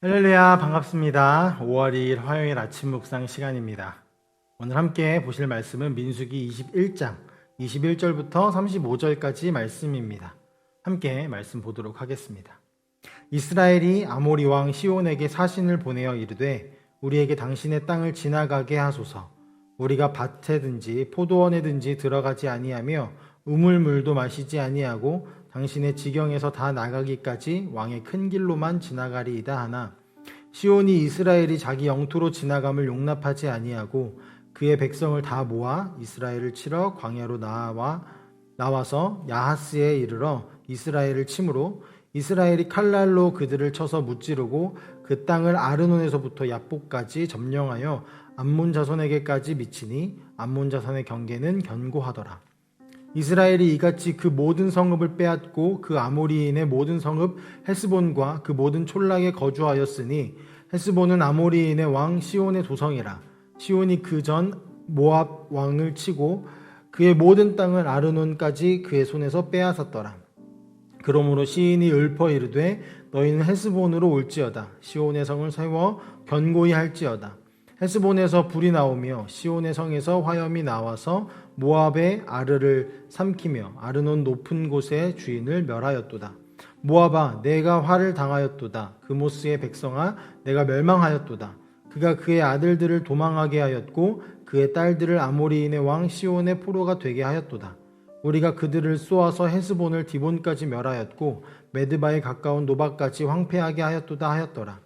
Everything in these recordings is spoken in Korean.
할렐루야, 반갑습니다. 5월 2일 화요일 아침 묵상 시간입니다. 오늘 함께 보실 말씀은 민수기 21장 21절부터 35절까지 말씀입니다. 함께 말씀 보도록 하겠습니다. 이스라엘이 아모리 왕 시온에게 사신을 보내어 이르되 우리에게 당신의 땅을 지나가게 하소서. 우리가 밭에든지 포도원에든지 들어가지 아니하며 우물물도 마시지 아니하고 당신의 지경에서 다 나가기까지 왕의 큰 길로만 지나가리이다 하나 시온이 이스라엘이 자기 영토로 지나감을 용납하지 아니하고 그의 백성을 다 모아 이스라엘을 치러 광야로 나와서 야하스에 이르러 이스라엘을 치므로 이스라엘이 칼날로 그들을 쳐서 무찌르고 그 땅을 아르논에서부터 야복까지 점령하여 암몬 자손에게까지 미치니 암몬 자손의 경계는 견고하더라. 이스라엘이 이같이 그 모든 성읍을 빼앗고 그 아모리인의 모든 성읍 헤스본과 그 모든 촌락에 거주하였으니 헤스본은 아모리인의 왕 시온의 도성이라. 시온이 그 전 모압 왕을 치고 그의 모든 땅을 아르논까지 그의 손에서 빼앗았더라. 그러므로 시인이 읊어 이르되 너희는 헤스본으로 올지어다. 시온의 성을 세워 견고히 할지어다. 헤스본에서 불이 나오며 시온의 성에서 화염이 나와서 모압의 아르를 삼키며 아르논 높은 곳의 주인을 멸하였도다. 모압아, 내가 화를 당하였도다. 그모스의 백성아, 내가 멸망하였도다. 그가 그의 아들들을 도망하게 하였고 그의 딸들을 아모리인의 왕 시온의 포로가 되게 하였도다. 우리가 그들을 쏘아서 헤스본을 디본까지 멸하였고 메드바에 가까운 노바까지 황폐하게 하였도다 하였더라.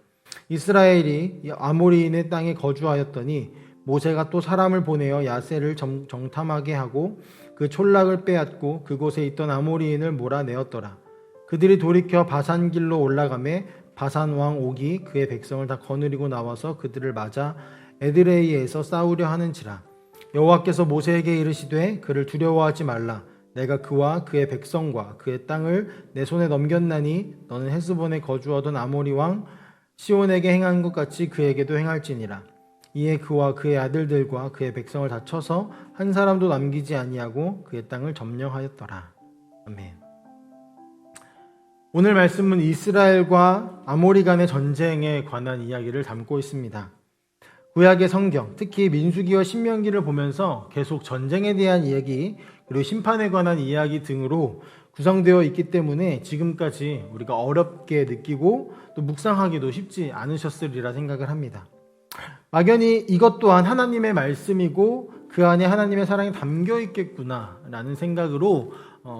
이스라엘이 아모리인의 땅에 거주하였더니 모세가 또 사람을 보내어 야세를 정탐하게 하고 그 촌락을 빼앗고 그곳에 있던 아모리인을 몰아내었더라. 그들이 돌이켜 바산길로 올라가매 바산 왕 옥이 그의 백성을 다 거느리고 나와서 그들을 맞아 에드레이에서 싸우려 하는지라. 여호와께서 모세에게 이르시되 그를 두려워하지 말라. 내가 그와 그의 백성과 그의 땅을 내 손에 넘겼나니 너는 헤스본에 거주하던 아모리 왕 시온에게 행한 것 같이 그에게도 행할지니라. 이에 그와 그의 아들들과 그의 백성을 다 쳐서 한 사람도 남기지 아니하고 그의 땅을 점령하였더라. 아멘. 오늘 말씀은 이스라엘과 아모리 간의 전쟁에 관한 이야기를 담고 있습니다. 구약의 성경, 특히 민수기와 신명기를 보면서 계속 전쟁에 대한 이야기, 그리고 심판에 관한 이야기 등으로 구성되어 있기 때문에 지금까지 우리가 어렵게 느끼고 또 묵상하기도 쉽지 않으셨으리라 생각을 합니다. 막연히 이것 또한 하나님의 말씀이고 그 안에 하나님의 사랑이 담겨 있겠구나 라는 생각으로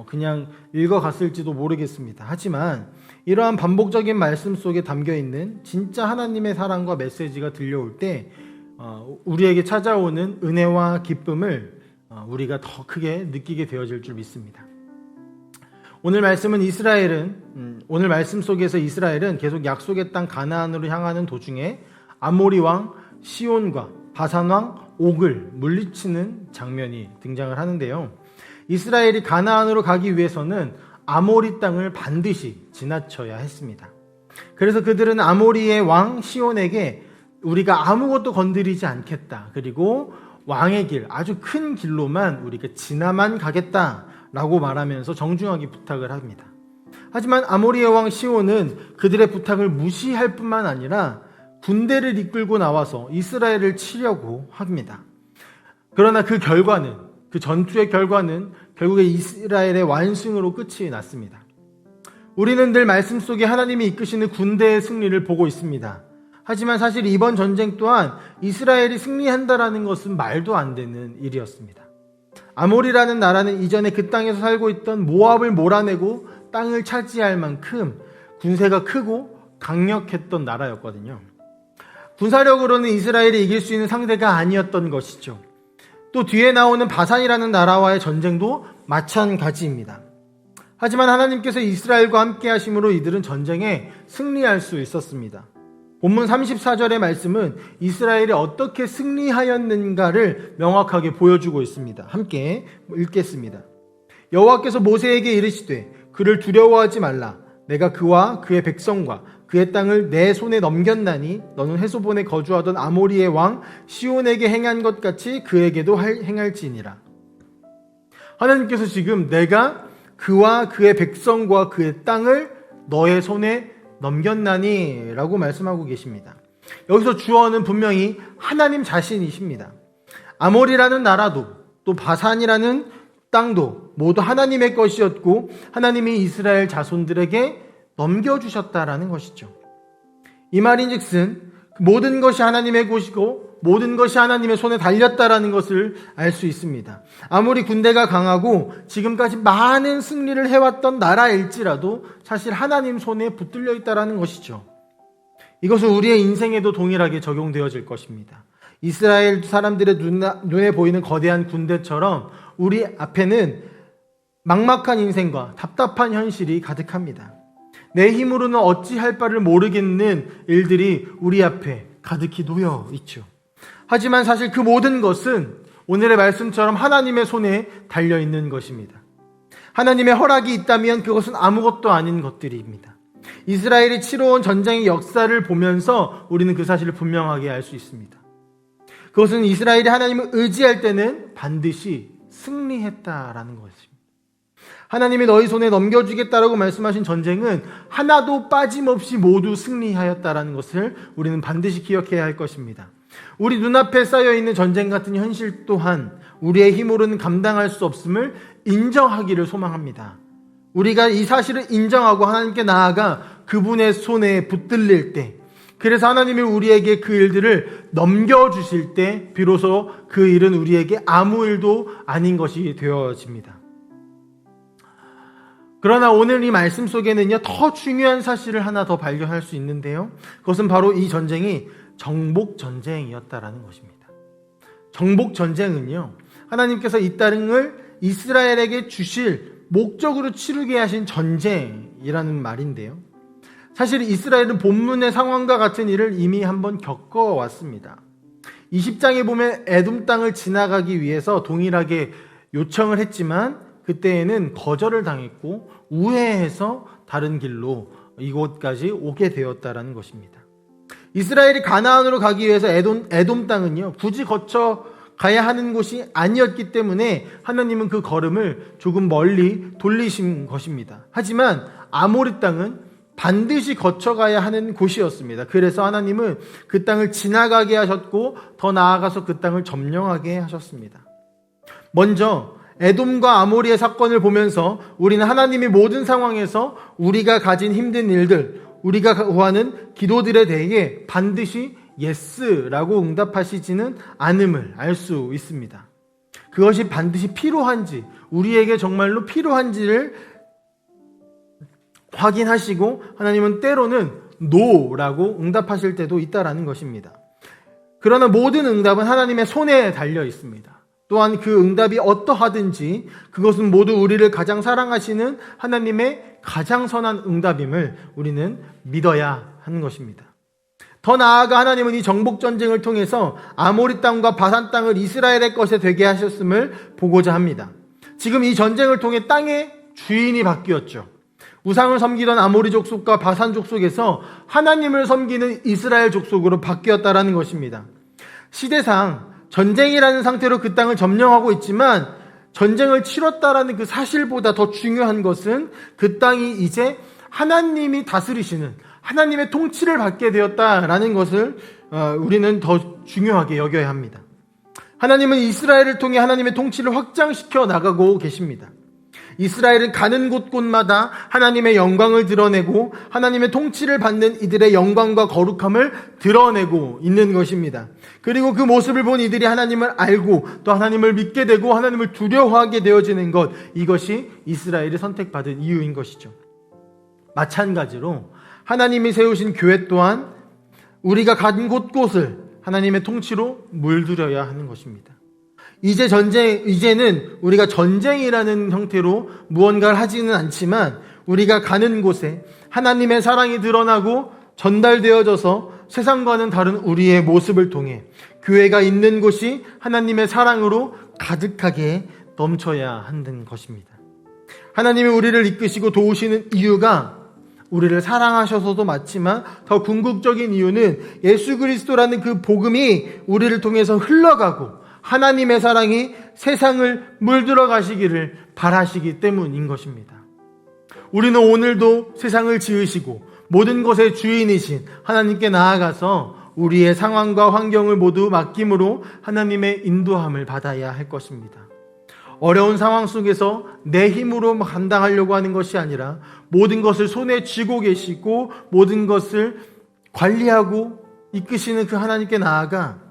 그냥 읽어갔을지도 모르겠습니다. 하지만 이러한 반복적인 말씀 속에 담겨 있는 진짜 하나님의 사랑과 메시지가 들려올 때 우리에게 찾아오는 은혜와 기쁨을 우리가 더 크게 느끼게 되어질 줄 믿습니다. 오늘 말씀 속에서 이스라엘은 계속 약속의 땅 가나안으로 향하는 도중에 아모리 왕 시온과 바산 왕 옥을 물리치는 장면이 등장을 하는데요. 이스라엘이 가나안으로 가기 위해서는 아모리 땅을 반드시 지나쳐야 했습니다. 그래서 그들은 아모리의 왕 시온에게 우리가 아무것도 건드리지 않겠다. 그리고 왕의 길, 아주 큰 길로만 우리가 지나만 가겠다. 라고 말하면서 정중하게 부탁을 합니다. 하지만 아모리의 왕 시온은 그들의 부탁을 무시할 뿐만 아니라 군대를 이끌고 나와서 이스라엘을 치려고 합니다. 그러나 그 전투의 결과는 결국에 이스라엘의 완승으로 끝이 났습니다. 우리는 늘 말씀 속에 하나님이 이끄시는 군대의 승리를 보고 있습니다. 하지만 사실 이번 전쟁 또한 이스라엘이 승리한다라는 것은 말도 안 되는 일이었습니다. 아모리라는 나라는 이전에 그 땅에서 살고 있던 모압을 몰아내고 땅을 차지할 만큼 군세가 크고 강력했던 나라였거든요. 군사력으로는 이스라엘이 이길 수 있는 상대가 아니었던 것이죠. 또 뒤에 나오는 바산이라는 나라와의 전쟁도 마찬가지입니다. 하지만 하나님께서 이스라엘과 함께 하심으로 이들은 전쟁에 승리할 수 있었습니다. 본문 34절의 말씀은 이스라엘이 어떻게 승리하였는가를 명확하게 보여주고 있습니다. 함께 읽겠습니다. 여호와께서 모세에게 이르시되 그를 두려워하지 말라. 내가 그와 그의 백성과 그의 땅을 내 손에 넘겼나니 너는 헤스본에 거주하던 아모리의 왕 시온에게 행한 것 같이 그에게도 행할지니라. 하나님께서 지금 내가 그와 그의 백성과 그의 땅을 너의 손에 넘겼나니? 라고 말씀하고 계십니다. 여기서 주어는 분명히 하나님 자신이십니다. 아모리라는 나라도 또 바산이라는 땅도 모두 하나님의 것이었고 하나님이 이스라엘 자손들에게 넘겨주셨다라는 것이죠. 이 말인즉슨 모든 것이 하나님의 것이고 모든 것이 하나님의 손에 달렸다라는 것을 알 수 있습니다. 아무리 군대가 강하고 지금까지 많은 승리를 해왔던 나라일지라도 사실 하나님 손에 붙들려 있다라는 것이죠. 이것은 우리의 인생에도 동일하게 적용되어질 것입니다. 이스라엘 사람들의 눈에 보이는 거대한 군대처럼 우리 앞에는 막막한 인생과 답답한 현실이 가득합니다. 내 힘으로는 어찌할 바를 모르겠는 일들이 우리 앞에 가득히 놓여 있죠. 하지만 사실 그 모든 것은 오늘의 말씀처럼 하나님의 손에 달려있는 것입니다. 하나님의 허락이 있다면 그것은 아무것도 아닌 것들입니다. 이스라엘이 치러온 전쟁의 역사를 보면서 우리는 그 사실을 분명하게 알 수 있습니다. 그것은 이스라엘이 하나님을 의지할 때는 반드시 승리했다라는 것입니다. 하나님이 너희 손에 넘겨주겠다라고 말씀하신 전쟁은 하나도 빠짐없이 모두 승리하였다라는 것을 우리는 반드시 기억해야 할 것입니다. 우리 눈앞에 쌓여있는 전쟁 같은 현실 또한 우리의 힘으로는 감당할 수 없음을 인정하기를 소망합니다. 우리가 이 사실을 인정하고 하나님께 나아가 그분의 손에 붙들릴 때, 그래서 하나님이 우리에게 그 일들을 넘겨주실 때 비로소 그 일은 우리에게 아무 일도 아닌 것이 되어집니다. 그러나 오늘 이 말씀 속에는요, 더 중요한 사실을 하나 더 발견할 수 있는데요. 그것은 바로 이 전쟁이 정복전쟁이었다라는 것입니다. 정복전쟁은요, 하나님께서 이 땅을 이스라엘에게 주실 목적으로 치르게 하신 전쟁이라는 말인데요. 사실 이스라엘은 본문의 상황과 같은 일을 이미 한번 겪어왔습니다. 20장에 보면 에돔 땅을 지나가기 위해서 동일하게 요청을 했지만 그때에는 거절을 당했고 우회해서 다른 길로 이곳까지 오게 되었다라는 것입니다. 이스라엘이 가나안으로 가기 위해서 에돔 땅은요, 굳이 거쳐 가야 하는 곳이 아니었기 때문에 하나님은 그 걸음을 조금 멀리 돌리신 것입니다. 하지만 아모리 땅은 반드시 거쳐가야 하는 곳이었습니다. 그래서 하나님은 그 땅을 지나가게 하셨고 더 나아가서 그 땅을 점령하게 하셨습니다. 먼저 에돔과 아모리의 사건을 보면서 우리는 하나님의 모든 상황에서 우리가 가진 힘든 일들, 우리가 구하는 기도들에 대해 반드시 예스라고 응답하시지는 않음을 알 수 있습니다. 그것이 반드시 필요한지, 우리에게 정말로 필요한지를 확인하시고 하나님은 때로는 노라고 응답하실 때도 있다라는 것입니다. 그러나 모든 응답은 하나님의 손에 달려 있습니다. 또한 그 응답이 어떠하든지 그것은 모두 우리를 가장 사랑하시는 하나님의 가장 선한 응답임을 우리는 믿어야 하는 것입니다. 더 나아가 하나님은 이 정복전쟁을 통해서 아모리 땅과 바산 땅을 이스라엘의 것에 되게 하셨음을 보고자 합니다. 지금 이 전쟁을 통해 땅의 주인이 바뀌었죠. 우상을 섬기던 아모리 족속과 바산 족속에서 하나님을 섬기는 이스라엘 족속으로 바뀌었다라는 것입니다. 시대상 전쟁이라는 상태로 그 땅을 점령하고 있지만 전쟁을 치렀다라는 그 사실보다 더 중요한 것은 그 땅이 이제 하나님이 다스리시는 하나님의 통치를 받게 되었다라는 것을 우리는 더 중요하게 여겨야 합니다. 하나님은 이스라엘을 통해 하나님의 통치를 확장시켜 나가고 계십니다. 이스라엘은 가는 곳곳마다 하나님의 영광을 드러내고 하나님의 통치를 받는 이들의 영광과 거룩함을 드러내고 있는 것입니다. 그리고 그 모습을 본 이들이 하나님을 알고 또 하나님을 믿게 되고 하나님을 두려워하게 되어지는 것, 이것이 이스라엘이 선택받은 이유인 것이죠. 마찬가지로 하나님이 세우신 교회 또한 우리가 간 곳곳을 하나님의 통치로 물들여야 하는 것입니다. 이제는 우리가 전쟁이라는 형태로 무언가를 하지는 않지만 우리가 가는 곳에 하나님의 사랑이 드러나고 전달되어져서 세상과는 다른 우리의 모습을 통해 교회가 있는 곳이 하나님의 사랑으로 가득하게 넘쳐야 하는 것입니다. 하나님이 우리를 이끄시고 도우시는 이유가 우리를 사랑하셔서도 맞지만 더 궁극적인 이유는 예수 그리스도라는 그 복음이 우리를 통해서 흘러가고 하나님의 사랑이 세상을 물들어 가시기를 바라시기 때문인 것입니다. 우리는 오늘도 세상을 지으시고 모든 것의 주인이신 하나님께 나아가서 우리의 상황과 환경을 모두 맡김으로 하나님의 인도함을 받아야 할 것입니다. 어려운 상황 속에서 내 힘으로 감당하려고 하는 것이 아니라 모든 것을 손에 쥐고 계시고 모든 것을 관리하고 이끄시는 그 하나님께 나아가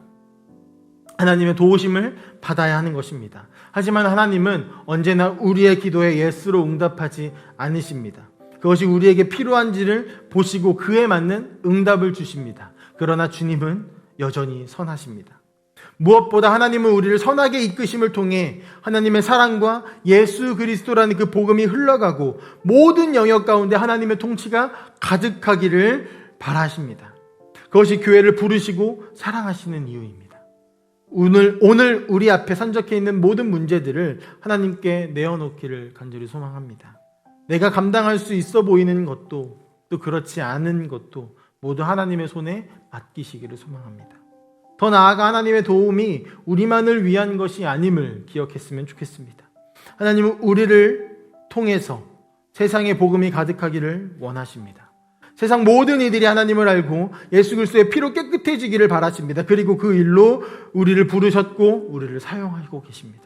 하나님의 도우심을 받아야 하는 것입니다. 하지만 하나님은 언제나 우리의 기도에 예스로 응답하지 않으십니다. 그것이 우리에게 필요한지를 보시고 그에 맞는 응답을 주십니다. 그러나 주님은 여전히 선하십니다. 무엇보다 하나님은 우리를 선하게 이끄심을 통해 하나님의 사랑과 예수 그리스도라는 그 복음이 흘러가고 모든 영역 가운데 하나님의 통치가 가득하기를 바라십니다. 그것이 교회를 부르시고 사랑하시는 이유입니다. 오늘 우리 앞에 산적해 있는 모든 문제들을 하나님께 내어놓기를 간절히 소망합니다. 내가 감당할 수 있어 보이는 것도 또 그렇지 않은 것도 모두 하나님의 손에 맡기시기를 소망합니다. 더 나아가 하나님의 도움이 우리만을 위한 것이 아님을 기억했으면 좋겠습니다. 하나님은 우리를 통해서 세상의 복음이 가득하기를 원하십니다. 세상 모든 이들이 하나님을 알고 예수 그리스도의 피로 깨끗해지기를 바라십니다. 그리고 그 일로 우리를 부르셨고 우리를 사용하고 계십니다.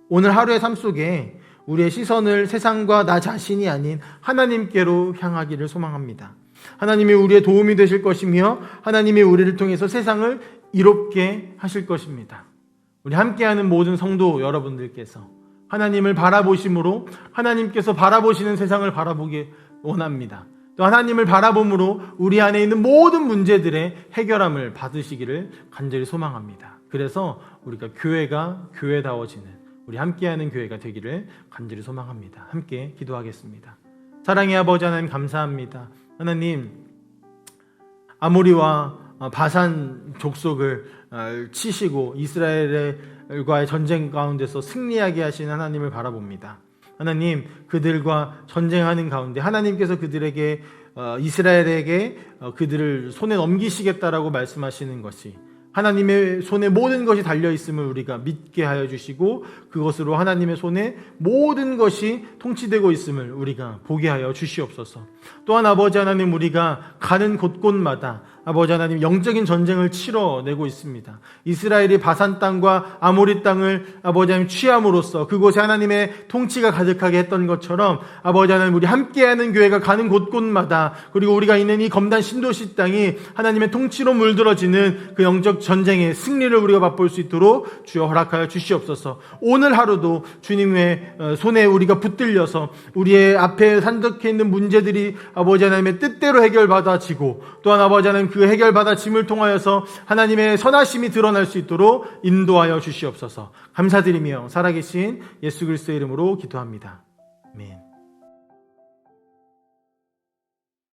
오늘 하루의 삶 속에 우리의 시선을 세상과 나 자신이 아닌 하나님께로 향하기를 소망합니다. 하나님이 우리의 도움이 되실 것이며 하나님이 우리를 통해서 세상을 이롭게 하실 것입니다. 우리 함께하는 모든 성도 여러분들께서 하나님을 바라보심으로 하나님께서 바라보시는 세상을 바라보기 원합니다. 또 하나님을 바라봄으로 우리 안에 있는 모든 문제들의 해결함을 받으시기를 간절히 소망합니다. 그래서 우리가 교회가 교회다워지는 우리 함께하는 교회가 되기를 간절히 소망합니다. 함께 기도하겠습니다. 사랑의 아버지 하나님 감사합니다. 하나님 아모리와 바산 족속을 치시고 이스라엘과의 전쟁 가운데서 승리하게 하신 하나님을 바라봅니다. 하나님 그들과 전쟁하는 가운데 하나님께서 그들에게 이스라엘에게 그들을 손에 넘기시겠다라고 말씀하시는 것이 하나님의 손에 모든 것이 달려있음을 우리가 믿게 하여 주시고 그것으로 하나님의 손에 모든 것이 통치되고 있음을 우리가 보게 하여 주시옵소서. 또한 아버지 하나님 우리가 가는 곳곳마다 아버지 하나님 영적인 전쟁을 치러내고 있습니다. 이스라엘이 바산 땅과 아모리 땅을 아버지 하나님 취함으로써 그곳에 하나님의 통치가 가득하게 했던 것처럼 아버지 하나님 우리 함께하는 교회가 가는 곳곳마다 그리고 우리가 있는 이 검단 신도시 땅이 하나님의 통치로 물들어지는 그 영적 전쟁의 승리를 우리가 맛볼 수 있도록 주여 허락하여 주시옵소서. 오늘 하루도 주님의 손에 우리가 붙들려서 우리의 앞에 산적해 있는 문제들이 아버지 하나님의 뜻대로 해결받아지고 또한 아버지 하나님 그 해결받아짐을 통하여서 하나님의 선하심이 드러날 수 있도록 인도하여 주시옵소서. 감사드리며 살아계신 예수 그리스도의 이름으로 기도합니다. 아멘.